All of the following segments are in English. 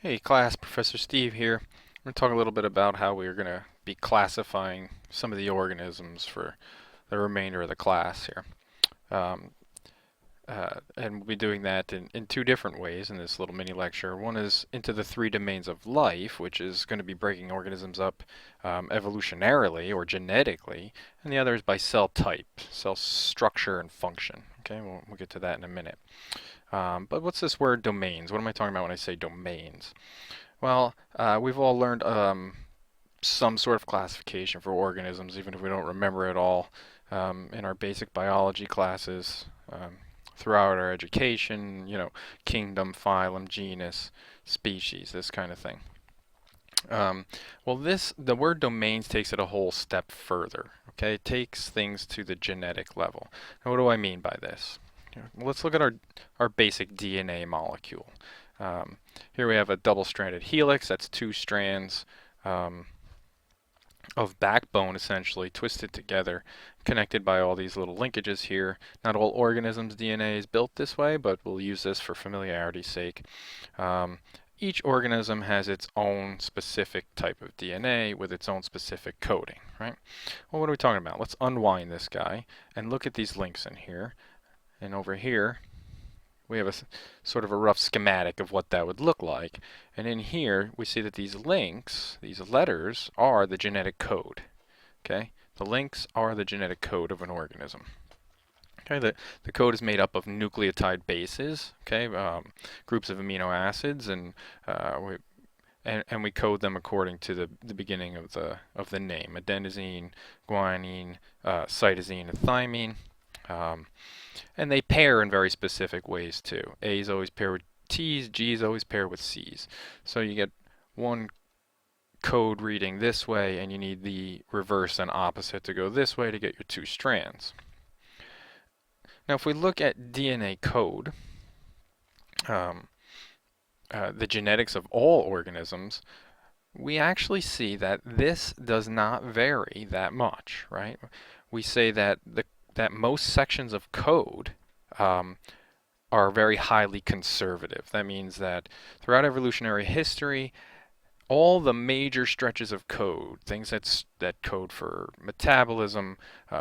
Hey class, Professor Steve here. We're going to talk a little bit about how we're going to be classifying some of the organisms for the remainder of the class here. Um, and we'll be doing that in two different ways in this little mini lecture. One is into the three domains of life, which is going to be breaking organisms up evolutionarily or genetically, and the other is by cell type, cell structure and function. Okay, we'll get to that in a minute. But what's this word domains? What am I talking about when I say domains? Well, we've all learned some sort of classification for organisms, even if we don't remember it all, in our basic biology classes throughout our education, kingdom, phylum, genus, species, this kind of thing. Well, the word domains takes it a whole step further. Okay, it takes things to the genetic level. Now, what do I mean by this? Let's look at our basic DNA molecule. Um, Here we have a double-stranded helix. That's two strands of backbone, essentially, twisted together, connected by all these little linkages here. Not all organisms' DNA is built this way, but we'll use this for familiarity's sake. Each organism has its own specific type of DNA with its own specific coding, right? Well, what are we talking about? Let's unwind this guy and look at these links in here. And over here, we have a sort of a rough schematic of what that would look like. And in here, we see that these links, these letters, are the genetic code. Okay? The links are the genetic code of an organism. Okay, the code is made up of nucleotide bases, okay, groups of amino acids, and we code them according to the beginning of the name: adenosine, guanine, cytosine, and thymine. And they pair in very specific ways too. A's always pair with T's, G's always pair with C's. So you get one code reading this way, and you need the reverse and opposite to go this way to get your two strands. Now, if we look at DNA code, the genetics of all organisms, we actually see that this does not vary that much, right? We say that that most sections of code are very highly conservative. That means that throughout evolutionary history, all the major stretches of code, things that code for metabolism,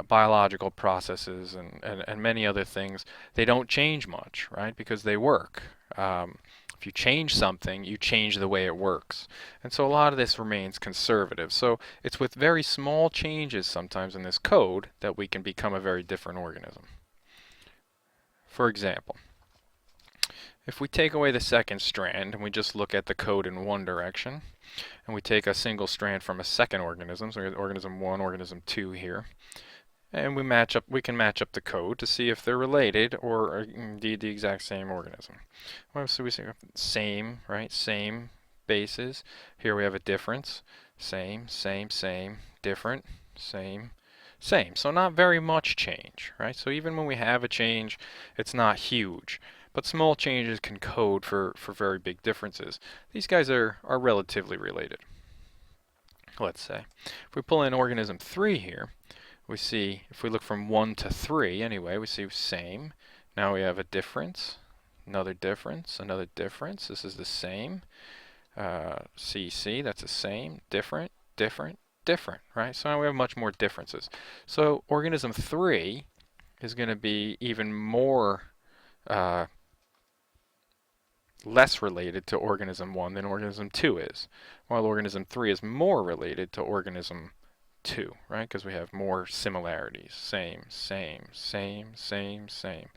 biological processes, and many other things, they don't change much, right? Because they work. If you change something, you change the way it works. And so a lot of this remains conservative. So it's with very small changes sometimes in this code that we can become a very different organism. For example, if we take away the second strand and we just look at the code in one direction, and we take a single strand from a second organism, so we have organism 1, organism 2 here, and we can match up the code to see if they're related or indeed the exact same organism. Well, so we say same, right? Same bases. Here we have a difference. Same, same, same, different, same, same. So not very much change, right? So even when we have a change, it's not huge. But small changes can code for very big differences. These guys are relatively related, let's say. If we pull in organism 3 here, we see, if we look from 1 to 3 anyway, we see same. Now we have a difference, another difference, another difference. This is the same. CC, that's the same, different, different, different, right? So now we have much more differences. So organism 3 is going to be even more less related to organism 1 than organism 2 is, while organism 3 is more related to organism 2, right? Because we have more similarities. Same, same, same, same, same.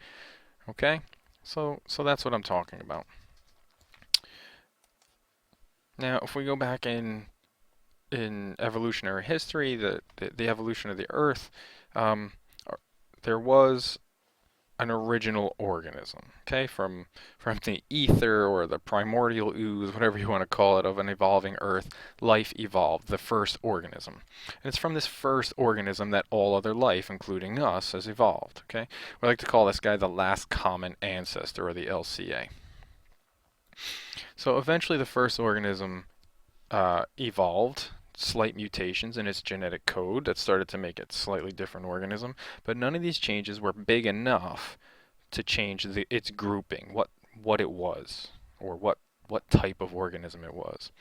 Okay? So that's what I'm talking about. Now, if we go back in evolutionary history, the evolution of the Earth, there was an original organism, okay, from the ether or the primordial ooze, whatever you want to call it, of an evolving Earth, life evolved, the first organism. And it's from this first organism that all other life, including us, has evolved, okay? We like to call this guy the last common ancestor, or the LCA. So eventually the first organism evolved, slight mutations in its genetic code that started to make it a slightly different organism, but none of these changes were big enough to change its grouping, what it was, or what what type of organism it was.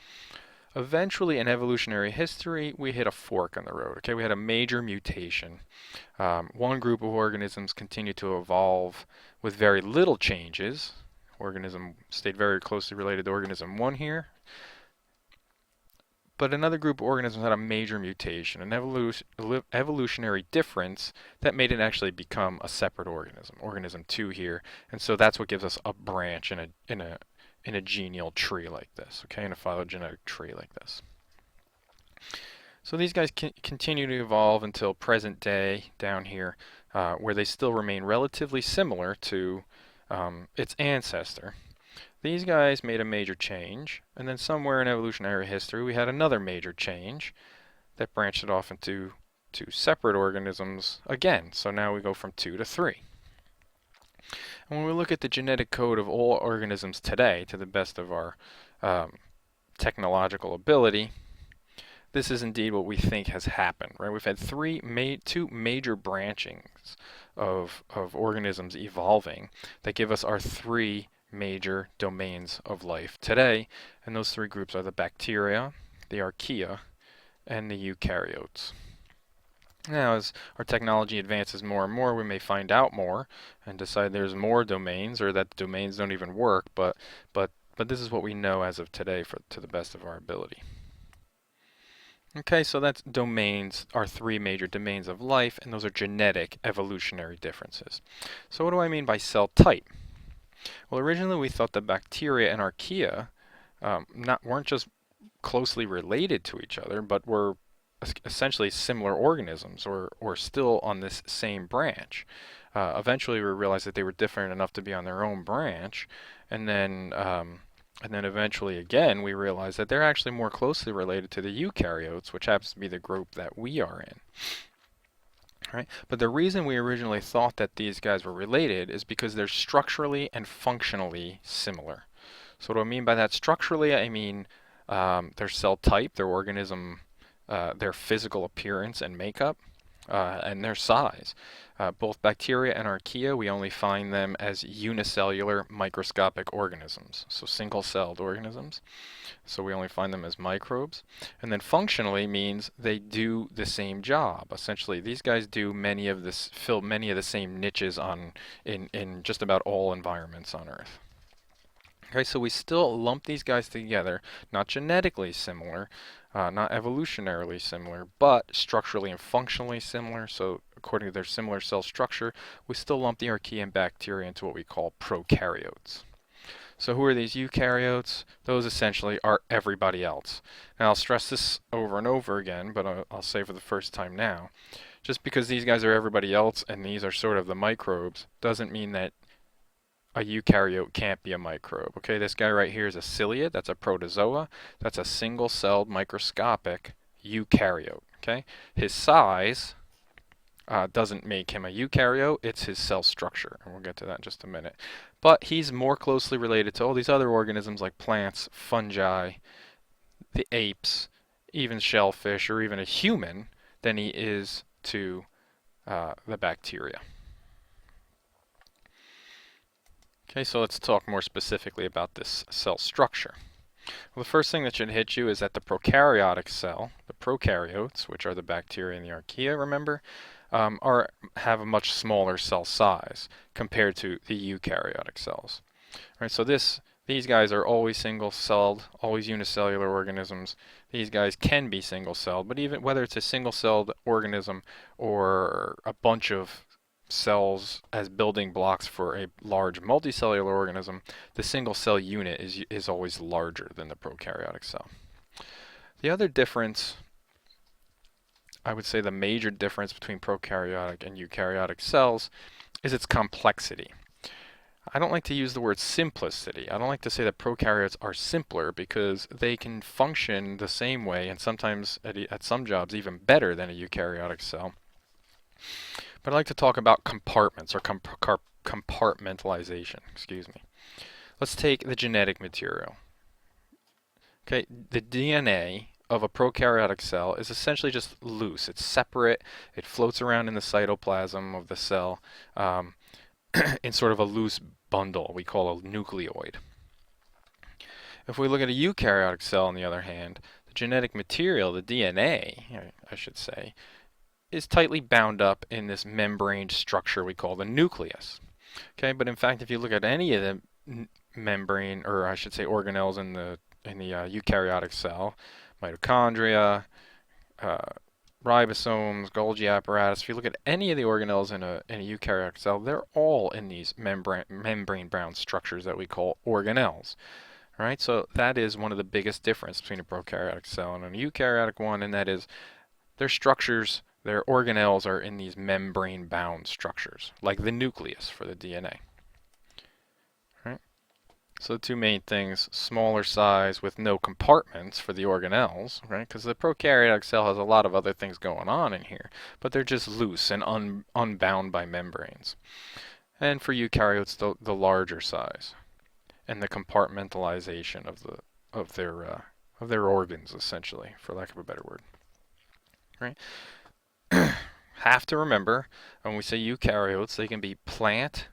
Eventually, in evolutionary history, we hit a fork in the road. Okay, we had a major mutation. One group of organisms continued to evolve with very little changes. Organism stayed very closely related to organism 1 here. But another group of organisms had a major mutation, an evolutionary difference that made it actually become a separate organism, organism 2 here. And so that's what gives us a branch in a genial tree like this, okay, in a phylogenetic tree like this. So these guys continue to evolve until present day down here, where they still remain relatively similar to its ancestor. These guys made a major change, and then somewhere in evolutionary history we had another major change that branched it off into two separate organisms again. So now we go from 2 to 3. And when we look at the genetic code of all organisms today, to the best of our technological ability, this is indeed what we think has happened, right? We've had two major branchings of organisms evolving that give us our 3 major domains of life today, and those 3 groups are the bacteria, the archaea, and the eukaryotes. Now, as our technology advances more and more, we may find out more and decide there's more domains, or that domains don't even work, but this is what we know as of today to the best of our ability. Okay, so that's domains, our 3 major domains of life, and those are genetic evolutionary differences. So what do I mean by cell type? Well, originally we thought that bacteria and archaea weren't just closely related to each other, but were essentially similar organisms, or still on this same branch. Eventually we realized that they were different enough to be on their own branch, and then eventually again we realized that they're actually more closely related to the eukaryotes, which happens to be the group that we are in. Right? But the reason we originally thought that these guys were related is because they're structurally and functionally similar. So what do I mean by that? Structurally, I mean their cell type, their organism, their physical appearance and makeup, and their size. Both bacteria and archaea, we only find them as unicellular microscopic organisms, so single-celled organisms. So we only find them as microbes. And then functionally means they do the same job. Essentially, these guys fill many of the same niches in just about all environments on Earth. Okay, so we still lump these guys together, not genetically similar, not evolutionarily similar, but structurally and functionally similar. So according to their similar cell structure, we still lump the archaea and bacteria into what we call prokaryotes. So who are these eukaryotes? Those essentially are everybody else. Now I'll stress this over and over again, but I'll say for the first time now, just because these guys are everybody else and these are sort of the microbes, doesn't mean that a eukaryote can't be a microbe. Okay, this guy right here is a ciliate, that's a protozoa, that's a single-celled microscopic eukaryote. Okay, his size doesn't make him a eukaryote, it's his cell structure, and we'll get to that in just a minute. But he's more closely related to all these other organisms like plants, fungi, the apes, even shellfish, or even a human than he is to the bacteria. Okay, so let's talk more specifically about this cell structure. Well, the first thing that should hit you is that the prokaryotic cell, the prokaryotes, which are the bacteria and the archaea, remember, have a much smaller cell size compared to the eukaryotic cells. Right, so these guys are always single-celled, always unicellular organisms. These guys can be single-celled, but even whether it's a single-celled organism or a bunch of cells as building blocks for a large multicellular organism, the single cell unit is always larger than the prokaryotic cell. The other difference, I would say the major difference between prokaryotic and eukaryotic cells, is its complexity. I don't like to use the word simplicity. I don't like to say that prokaryotes are simpler because they can function the same way and sometimes at some jobs even better than a eukaryotic cell. But I'd like to talk about compartments or compartmentalization, excuse me. Let's take the genetic material. Okay, the DNA of a prokaryotic cell is essentially just loose. It's separate. It floats around in the cytoplasm of the cell in sort of a loose bundle we call a nucleoid. If we look at a eukaryotic cell, on the other hand, the genetic material, the DNA, I should say, is tightly bound up in this membrane structure we call the nucleus. Okay, but in fact, if you look at any of the membrane, or I should say organelles in the eukaryotic cell, mitochondria, uh, ribosomes, Golgi apparatus, if you look at any of the organelles in a eukaryotic cell, they're all in these membrane-bound structures that we call organelles. Right? So that is one of the biggest differences between a prokaryotic cell and a eukaryotic one, and that is their structures, their organelles are in these membrane-bound structures, like the nucleus for the DNA. Right? So the two main things, smaller size with no compartments for the organelles, right? Because the prokaryotic cell has a lot of other things going on in here, but they're just loose and unbound by membranes. And for eukaryotes, the larger size and the compartmentalization of their organs, essentially, for lack of a better word. Right? Have to remember when we say eukaryotes, they can be plant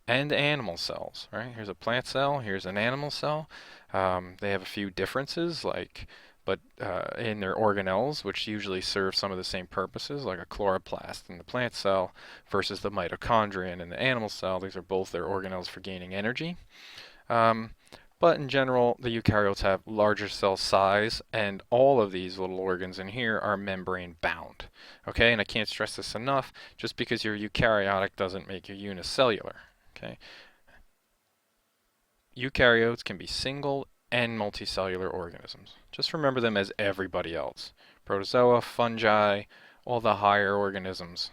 and animal cells. Right? Here's a plant cell. Here's an animal cell. They have a few differences, but in their organelles, which usually serve some of the same purposes, like a chloroplast in the plant cell versus the mitochondrion in the animal cell. These are both their organelles for gaining energy. But in general, the eukaryotes have larger cell size, and all of these little organs in here are membrane bound. Okay, and I can't stress this enough, just because you're eukaryotic doesn't make you unicellular. Okay, eukaryotes can be single and multicellular organisms. Just remember them as everybody else. Protozoa, fungi, all the higher organisms,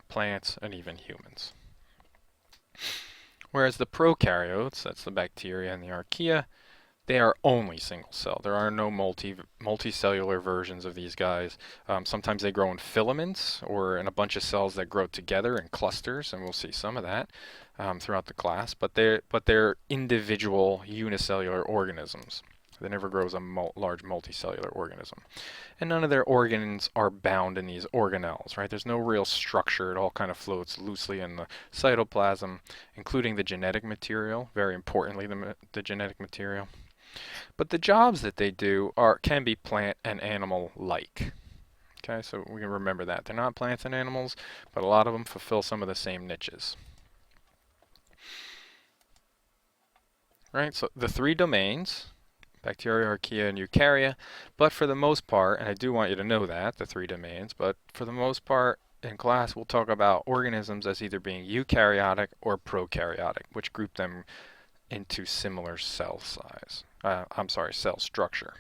plants, and even humans. Whereas the prokaryotes, that's the bacteria and the archaea, they are only single cell. There are no multicellular versions of these guys. Sometimes they grow in filaments or in a bunch of cells that grow together in clusters, and we'll see some of that throughout the class. But they're individual unicellular organisms. They never grow as a large multicellular organism. And none of their organs are bound in these organelles, right? There's no real structure. It all kind of floats loosely in the cytoplasm, including the genetic material, very importantly, the genetic material. But the jobs that they do can be plant and animal-like. Okay, so we can remember that. They're not plants and animals, but a lot of them fulfill some of the same niches. Right, so the three domains, bacteria, archaea, and eukarya, but for the most part, and I do want you to know that, the three domains, but for the most part in class we'll talk about organisms as either being eukaryotic or prokaryotic, which group them into similar cell size. Cell structure.